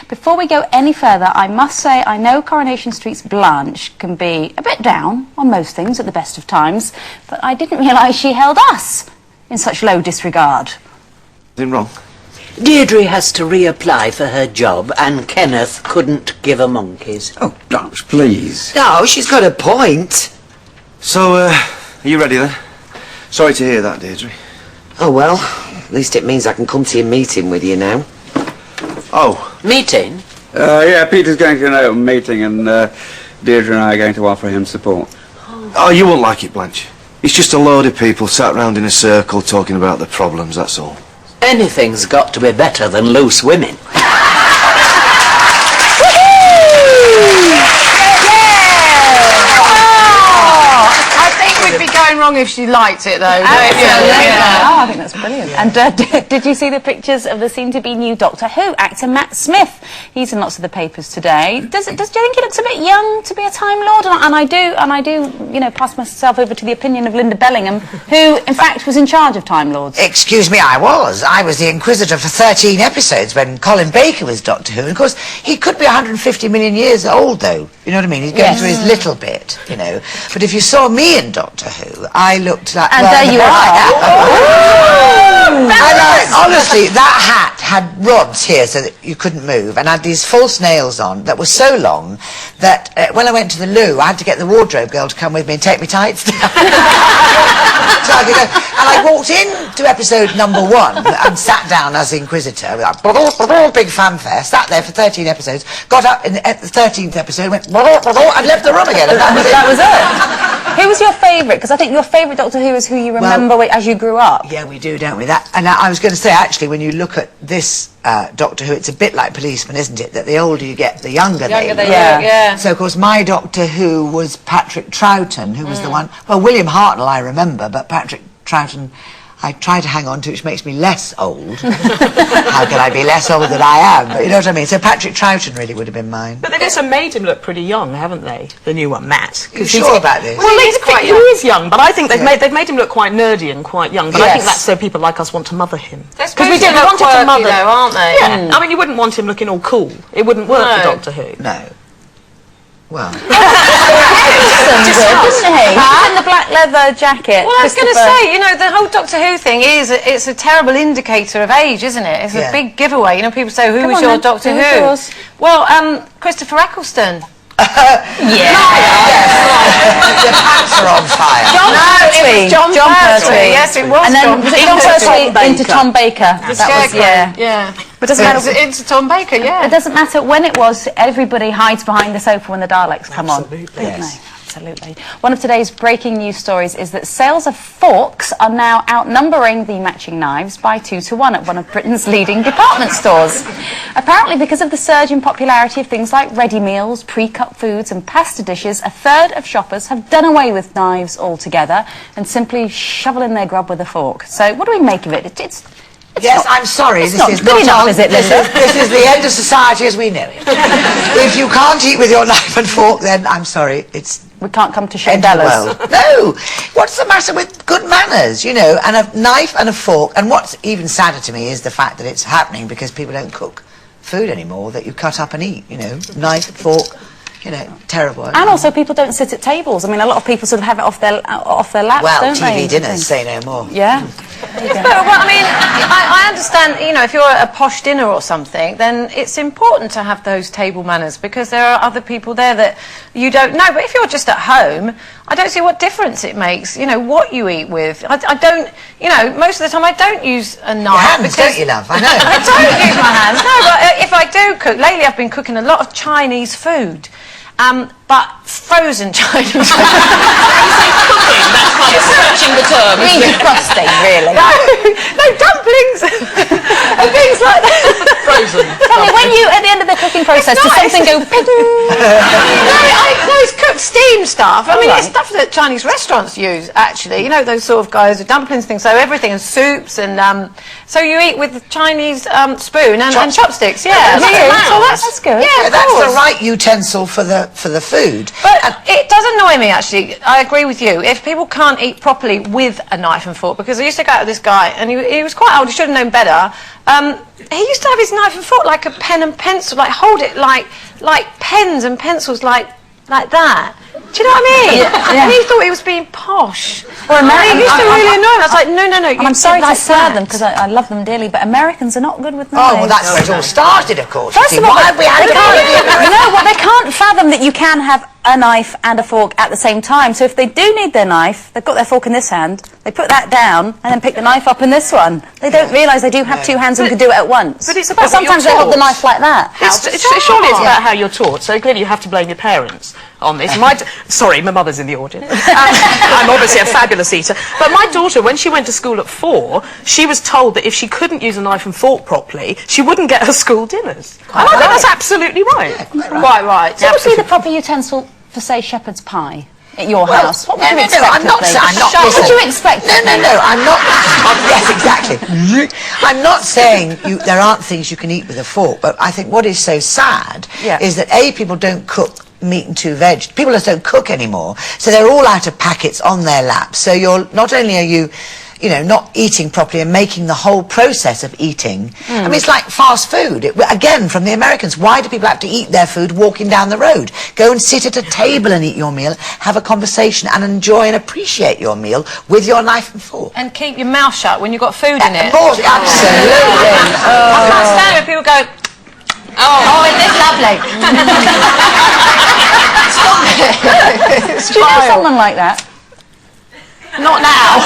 Before we go any further, I must say I know Coronation Street's Blanche can be a bit down on most things at the best of times, but I didn't realise she held us in such low disregard. Anything wrong? Deirdre has to reapply for her job, and Kenneth couldn't give a monkeys. Oh, Blanche, please. No, she's got a point. So, are you ready then? Sorry to hear that, Deirdre. Oh, well, at least it means I can come to your meeting with you now. Oh. Meeting? Yeah, Peter's going to an open meeting, and Deirdre and I are going to offer him support. Oh, you won't like it, Blanche. It's just a load of people sat round in a circle talking about the problems, that's all. Anything's got to be better than loose women. Be going wrong if she liked it, though. Oh, I think that's brilliant. And did you see the pictures of the soon-to-be new Doctor Who actor Matt Smith? He's in lots of the papers today. Do you think he looks a bit young to be a Time Lord? And I do, you know, pass myself over to the opinion of Lynda Bellingham, who, in fact, was in charge of Time Lords. Excuse me, I was the Inquisitor for 13 episodes when Colin Baker was Doctor Who. And, of course, he could be 150 million years old, though. You know what I mean? He's going through his little bit, you know. But if you saw me in Doctor Who, I looked like... And there you are. Honestly, that hat had rods here so that you couldn't move, and had these false nails on that were so long that when I went to the loo, I had to get the wardrobe girl to come with me and take my tights down. So I could go, and I walked into episode number 1 and sat down as Inquisitor with a big fanfare, sat there for 13 episodes, got up at the 13th episode, went and left the room again, and that was it. That was it. Who was your favourite? Because I think your favourite Doctor Who is who you remember as you grew up. Yeah, we do, don't we? And I was going to say, actually, when you look at this Doctor Who, it's a bit like Policeman, isn't it? That the older you get, the younger they look. Yeah. So, of course, my Doctor Who was Patrick Troughton, who was the one... Well, William Hartnell I remember, but Patrick Troughton I try to hang on to, which makes me less old. How can I be less old than I am? But you know what I mean? So Patrick Troughton really would have been mine. But they've also made him look pretty young, haven't they? The new one, Matt. Are you sure about this? Well, he's quite young. He is young, but I think they've made him look quite nerdy and quite young. But I think that's so people like us want to mother him. Because we didn't want to mother, though, aren't they? Yeah. I mean, you wouldn't want him looking all cool. It wouldn't work for Doctor Who. No. Well, didn't he? In the black leather jacket. Well, I was going to say, you know, the whole Doctor Who thing it's a terrible indicator of age, isn't it? It's a big giveaway. You know, people say, who was your Doctor Who? Well, Christopher Eccleston. Yeah. the pants are on fire. John Pertwee. Yes, it was. And then was it John Pertwee into Tom Baker? That was, yeah. But doesn't matter. Into Tom Baker, yeah. It doesn't matter when it was. Everybody hides behind the sofa when the Daleks come on. Yes. Absolutely. One of today's breaking news stories is that sales of forks are now outnumbering the matching knives by 2 to 1 at one of Britain's leading department stores. Apparently, because of the surge in popularity of things like ready meals, pre-cut foods and pasta dishes, a third of shoppers have done away with knives altogether and simply shovel in their grub with a fork. So what do we make of it? Yes, I'm sorry. This is good enough, is it, Lynda? This is the end of society as we know it. If you can't eat with your knife and fork, then I'm sorry, we can't come to Shandella's. No. What's the matter with good manners, you know, and a knife and a fork? And what's even sadder to me is the fact that it's happening because people don't cook food anymore that you cut up and eat, you know, knife, fork, you know, terrible. And also people don't sit at tables. I mean, a lot of people sort of have it off their laps, well, don't they? TV dinners, say no more. Yeah. Well, I mean, I understand, you know, if you're at a posh dinner or something, then it's important to have those table manners because there are other people there that you don't know. But if you're just at home, I don't see what difference it makes, you know, what you eat with. I don't, you know, most of the time I don't use a knife. Your hands, don't you, love? I know. I don't use my hands, no, but if I do cook, lately I've been cooking a lot of Chinese food. But frozen Chinese food. Cooking, that's kind of stretching the term. Really crusty, really. No, dumplings and things like that. Frozen. Tell me, when you, at the end of the cooking process, does something go ping? No, it's cooked steam stuff. I mean, it's stuff that Chinese restaurants use, actually. You know, those sort of guys with dumplings things, so everything, and soups, and so you eat with the Chinese spoon and chopsticks, yeah. So that's good. Yeah, that's the right utensil for the food. food. But it does annoy me, actually. I agree with you. If people can't eat properly with a knife and fork, because I used to go out with this guy, and he was quite old, he should have known better. He used to have his knife and fork like a pen and pencil, like hold it like pens and pencils, like that. Do you know what I mean? Yeah. And he thought he was being posh. Well, He used to really annoy me. I was like, no. And I'm sorry to swear them because I love them dearly, but Americans are not good with knives. Oh, well, that's where it all started, of course. First of all, why have we had they can't fathom that you can have a knife and a fork at the same time. So if they do need their knife, they've got their fork in this hand, they put that down and then pick the knife up in this one. They don't realise they do have two hands and can do it at once. But it's about sometimes they hold the knife like that. Surely it's about how you're taught. So clearly you have to blame your parents on this. Sorry, my mother's in the audience. I'm obviously a fabulous eater. But my daughter, when she went to school at 4, she was told that if she couldn't use a knife and fork properly, she wouldn't get her school dinners. And I think that's absolutely right. Quite right. So what would be the proper utensil for, say, shepherd's pie at your house? What would you expect? I'm not saying. What would you expect? No, I'm not. Yes, exactly. I'm not saying there aren't things you can eat with a fork, but I think what is so sad is that people don't cook meat and 2 veg. People just don't cook anymore, so they're all out of packets on their laps. So not only are you not eating properly and making the whole process of eating. I mean, it's like fast food. Again, from the Americans, why do people have to eat their food walking down the road? Go and sit at a table and eat your meal, have a conversation and enjoy and appreciate your meal with your knife and fork. And keep your mouth shut when you've got food in it. Of course, absolutely. I can't stand it when people go, oh, isn't this lovely? Do you know someone like that? Not now.